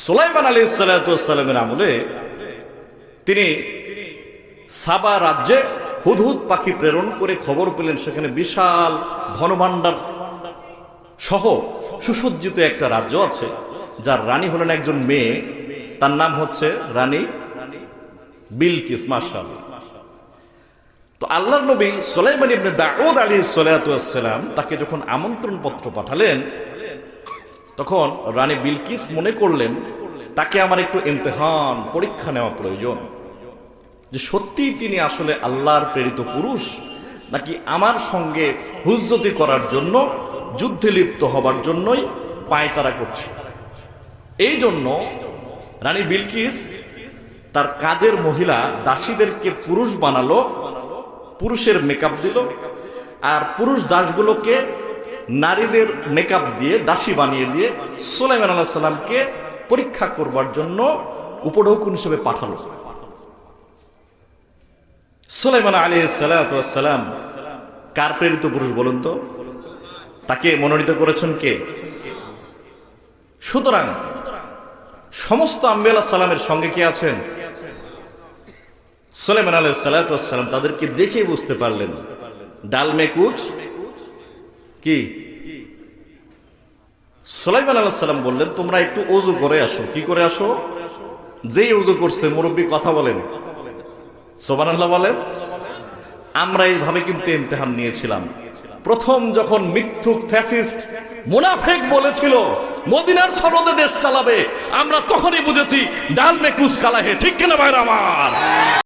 সুলাইমান আলাইহিস সালাতু ওয়াস সালামের আমলে তিনি সাবা রাজ্যে হুদহুদ পাখি প্রেরণ করে খবর পেলেন সেখানে বিশাল ধনভাণ্ডার সহ সুসজ্জিত একটা রাজ্য আছে, যার রানী হলেন একজন মেয়ে, তার নাম হচ্ছে রানী বিলকিস। মাশাআল্লাহ। তো আল্লাহর নবী সুলাইমান ইবনে দাউদ আলাইহিস সালাতু ওয়াস সালাম তাকে যখন আমন্ত্রণ পত্র পাঠালেন, তখন রানী বিলকিস মনে করলেন তাকে আমার একটু ইমতিহান পরীক্ষা নেওয়া প্রয়োজন, যে সত্যি তিনি আসলে আল্লাহর প্রেরিত পুরুষ নাকি আমার সঙ্গে হুজ্জতি করার জন্য, যুদ্ধে লিপ্ত হবার জন্যই পায়তারা করছে। এই জন্য রানী বিলকিস তার কাজের মহিলা দাসীদেরকে পুরুষ বানালো, পুরুষের মেকআপ দিল, আর পুরুষ দাসগুলোকে নারীদের মেকআপ দিয়ে দাসী বানিয়ে দিয়ে সুলাইমান আলাইহিস সালামকে পরীক্ষা করবার জন্য উপঢৌকন হিসেবে পাঠালো। সুলাইমান আলাইহিস সালাতু ওয়াস সালাম কার প্রেরিত পুরুষ বলুন তো? তাকে মনোনীত করেছেন কে? সুতরাং সমস্ত আম্বিয়া আলাইহিস সালামের সঙ্গে কে আছেন? সুলাইমান আলাইহিস সালাতু ওয়াস সালাম তাদেরকে দেখে বুঝতে পারলেন ডাল মে কুচ কি। সুলাইমান আলাইহিস সালাম বললেন, তোমরা একটু ওযু করে আসো। কি করে আসো? যেই ওযু করছে মুরব্বী কথা বলেন, সুবহানাল্লাহ বলেন। আমরা এইভাবে কিন্তু ইমতিহান নিয়েছিলাম। প্রথম যখন মিথ্যুক ফ্যাসিস্ট মুনাফিক বলেছিল মদিনার সনদে দেশ চালাবে, আমরা তখনই বুঝেছি ডাল মে কুচ কালা হে। ঠিক কিনা ভাইরা আমার?